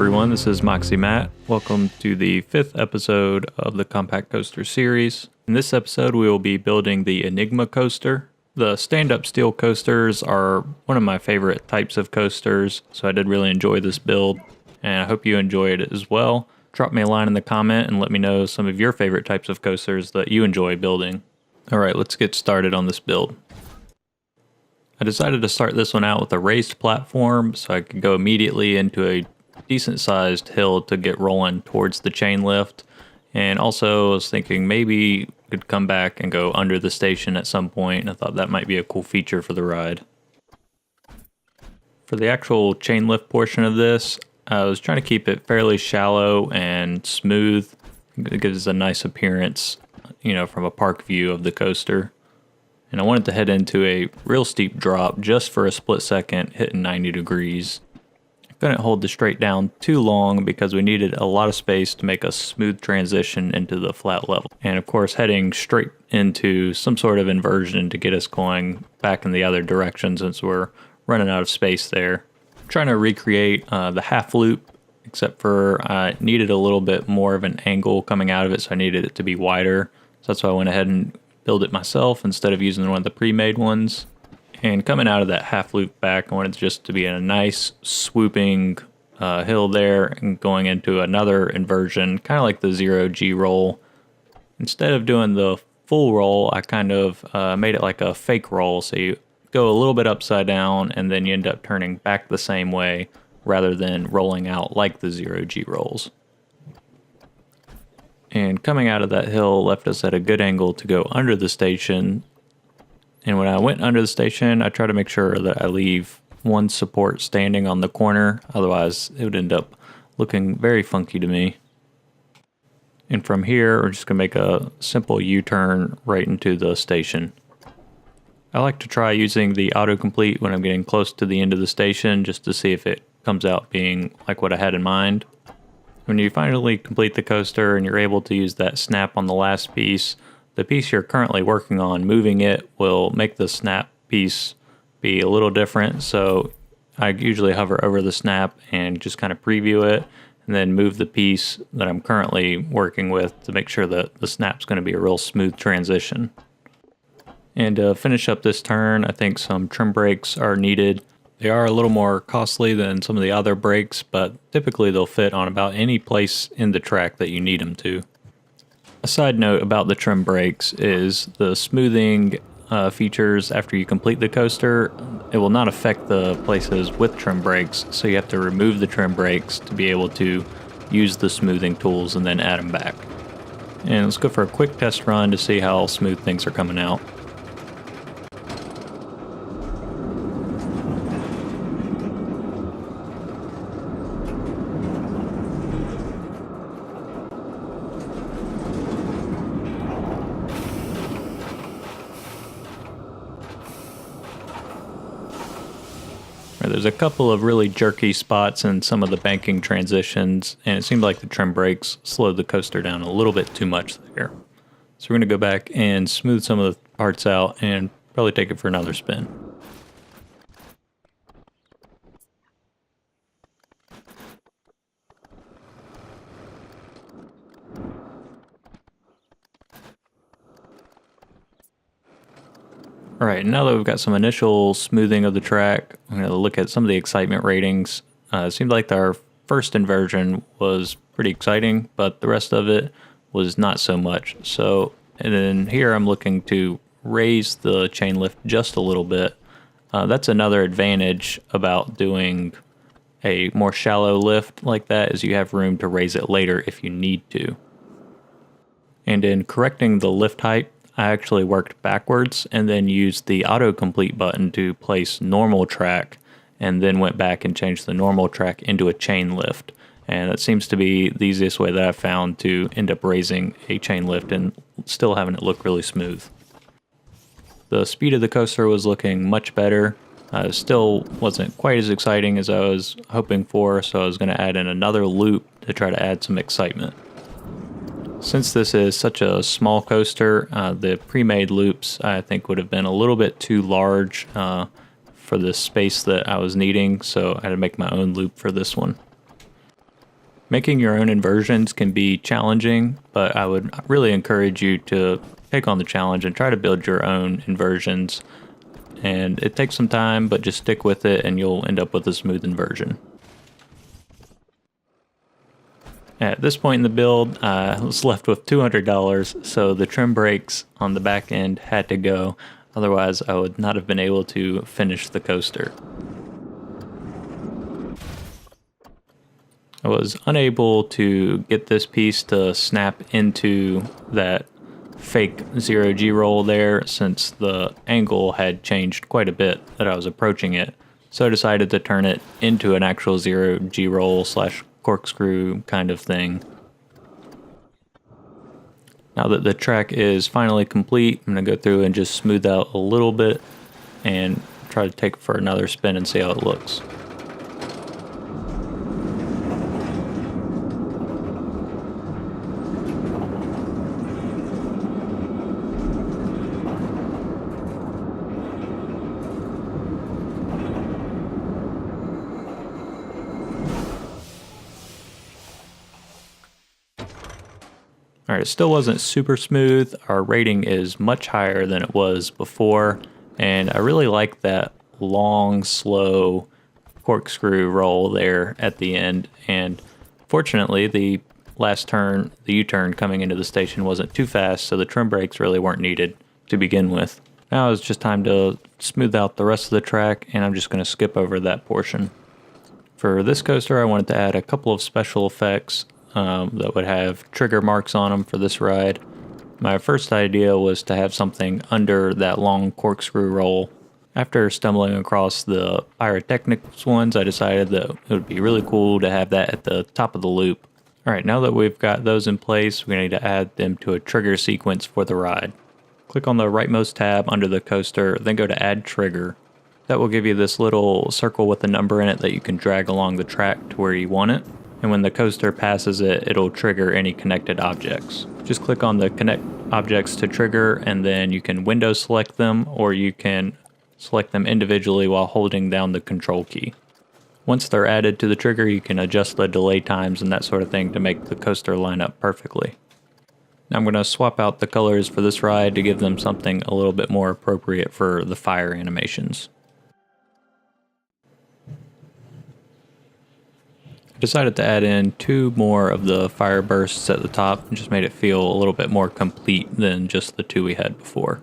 everyone, this is Moxie Matt. Welcome to the 5th episode of the Compact Coaster series. In this episode, we will be building the Enigma coaster. The stand-up steel coasters are one of my favorite types of coasters, so I did really enjoy this build, and I hope you enjoy it as well. Drop me a line in the comment and let me know some of your favorite types of coasters that you enjoy building. Alright, let's get started on this build. I decided to start this one out with a raised platform so I could go immediately into a decent sized hill to get rolling towards the chain lift. And also I was thinking maybe we could come back and go under the station at some point, and I thought that might be a cool feature for the ride. For the actual chain lift portion of this, I was trying to keep it fairly shallow and smooth. It gives a nice appearance, from a park view of the coaster. And I wanted to head into a real steep drop just for a split second, hitting 90 degrees. I couldn't hold the straight down too long because we needed a lot of space to make a smooth transition into the flat level. And of course, heading straight into some sort of inversion to get us going back in the other direction since we're running out of space there. I'm trying to recreate the half loop, except for I needed a little bit more of an angle coming out of it, so I needed it to be wider. So that's why I went ahead and build it myself instead of using one of the pre-made ones. And coming out of that half loop back, I wanted it just to be a nice swooping hill there and going into another inversion, kind of like the 0G roll. Instead of doing the full roll, I kind of made it like a fake roll. So you go a little bit upside down and then you end up turning back the same way rather than rolling out like the 0G rolls. And coming out of that hill left us at a good angle to go under the station. And when I went under the station, I try to make sure that I leave one support standing on the corner. Otherwise, it would end up looking very funky to me. And from here, we're just going to make a simple U-turn right into the station. I like to try using the autocomplete when I'm getting close to the end of the station just to see if it comes out being like what I had in mind. When you finally complete the coaster and you're able to use that snap on the last piece, the piece you're currently working on, moving it will make the snap piece be a little different. So I usually hover over the snap and just kind of preview it and then move the piece that I'm currently working with to make sure that the snap's going to be a real smooth transition. And to finish up this turn, I think some trim brakes are needed. They are a little more costly than some of the other brakes, but typically they'll fit on about any place in the track that you need them to. A side note about the trim brakes is the smoothing features after you complete the coaster. It will not affect the places with trim brakes, so you have to remove the trim brakes to be able to use the smoothing tools and then add them back. And let's go for a quick test run to see how smooth things are coming out. There's a couple of really jerky spots in some of the banking transitions, and it seemed like the trim brakes slowed the coaster down a little bit too much there. So we're going to go back and smooth some of the parts out and probably take it for another spin. Alright, now that we've got some initial smoothing of the track, I'm going to look at some of the excitement ratings. It seemed like our first inversion was pretty exciting, but the rest of it was not so much. So, and then here I'm looking to raise the chain lift just a little bit. That's another advantage about doing a more shallow lift like that, is you have room to raise it later if you need to. And in correcting the lift height, I actually worked backwards and then used the autocomplete button to place normal track, and then went back and changed the normal track into a chain lift. And that seems to be the easiest way that I've found to end up raising a chain lift and still having it look really smooth. The speed of the coaster was looking much better. Still wasn't quite as exciting as I was hoping for, so I was going to add in another loop to try to add some excitement. Since this is such a small coaster, the pre-made loops I think would have been a little bit too large for the space that I was needing, so I had to make my own loop for this one. Making your own inversions can be challenging, but I would really encourage you to take on the challenge and try to build your own inversions. And it takes some time, but just stick with it and you'll end up with a smooth inversion. At this point in the build, I was left with $200, so the trim brakes on the back end had to go. Otherwise, I would not have been able to finish the coaster. I was unable to get this piece to snap into that fake zero-G roll there since the angle had changed quite a bit that I was approaching it. So I decided to turn it into an actual zero-G roll / corkscrew kind of thing. Now that the track is finally complete, I'm going to go through and just smooth out a little bit and try to take it for another spin and see how it looks. Alright, it still wasn't super smooth. Our rating is much higher than it was before, and I really like that long, slow corkscrew roll there at the end. And fortunately, the last turn, the U-turn coming into the station wasn't too fast, so the trim brakes really weren't needed to begin with. Now it's just time to smooth out the rest of the track, and I'm just going to skip over that portion. For this coaster, I wanted to add a couple of special effects that would have trigger marks on them for this ride. My first idea was to have something under that long corkscrew roll. After stumbling across the pyrotechnics ones, I decided that it would be really cool to have that at the top of the loop. Alright, now that we've got those in place, we need to add them to a trigger sequence for the ride. Click on the rightmost tab under the coaster, then go to Add Trigger. That will give you this little circle with a number in it that you can drag along the track to where you want it. And when the coaster passes it, it'll trigger any connected objects. Just click on the connect objects to trigger, and then you can window select them, or you can select them individually while holding down the control key. Once they're added to the trigger, you can adjust the delay times and that sort of thing to make the coaster line up perfectly. Now I'm going to swap out the colors for this ride to give them something a little bit more appropriate for the fire animations. Decided to add in 2 more of the fire bursts at the top and just made it feel a little bit more complete than just the 2 we had before.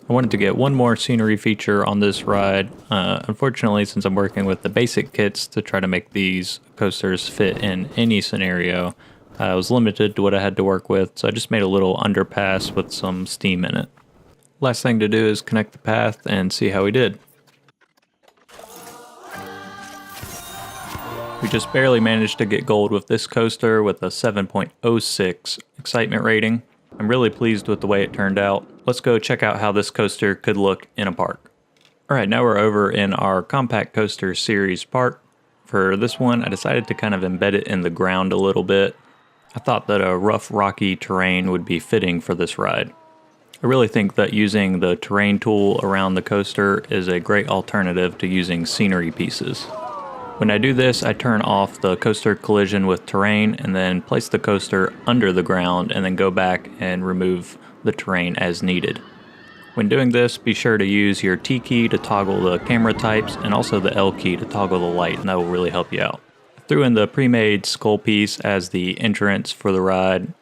I wanted to get one more scenery feature on this ride. Unfortunately, since I'm working with the basic kits to try to make these coasters fit in any scenario, I was limited to what I had to work with, so I just made a little underpass with some steam in it. Last thing to do is connect the path and see how we did. We just barely managed to get gold with this coaster with a 7.06 excitement rating. I'm really pleased with the way it turned out. Let's go check out how this coaster could look in a park. Alright, now we're over in our Compact Coaster Series park. For this one, I decided to kind of embed it in the ground a little bit. I thought that a rough, rocky terrain would be fitting for this ride. I really think that using the terrain tool around the coaster is a great alternative to using scenery pieces. When I do this, I turn off the coaster collision with terrain and then place the coaster under the ground and then go back and remove the terrain as needed. When doing this, be sure to use your T key to toggle the camera types and also the L key to toggle the light, and that will really help you out. I threw in the pre-made skull piece as the entrance for the ride.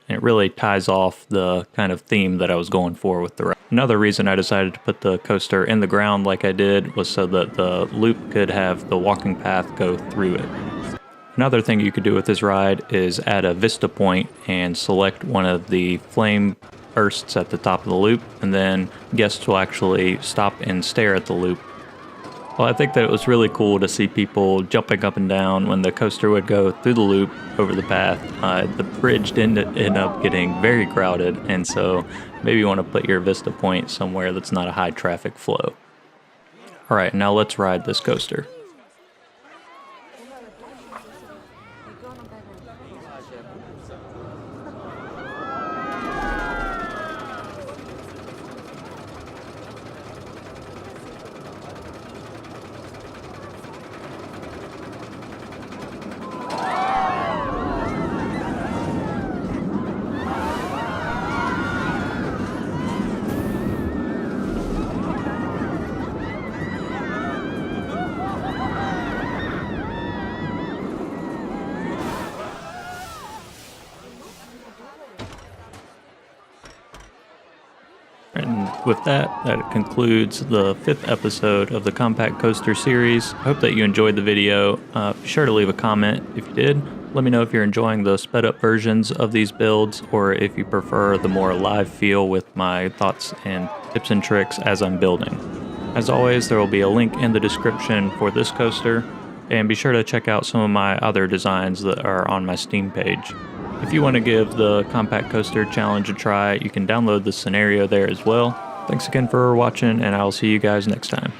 And it really ties off the kind of theme that I was going for with the ride. Another reason I decided to put the coaster in the ground like I did was so that the loop could have the walking path go through it. Another thing you could do with this ride is add a vista point and select one of the flame bursts at the top of the loop, and then guests will actually stop and stare at the loop. Well, I think that it was really cool to see people jumping up and down when the coaster would go through the loop over the path. The bridge didn't end up getting very crowded, and so maybe you want to put your vista point somewhere that's not a high traffic flow. Alright, now let's ride this coaster. With that concludes the 5th episode of the Compact Coaster series. I hope that you enjoyed the video. Be sure to leave a comment if you did. Let me know if you're enjoying the sped up versions of these builds, or if you prefer the more live feel with my thoughts and tips and tricks as I'm building. As always, there will be a link in the description for this coaster, and be sure to check out some of my other designs that are on my Steam page. If you want to give the Compact Coaster Challenge a try, you can download the scenario there as well. Thanks again for watching, and I'll see you guys next time.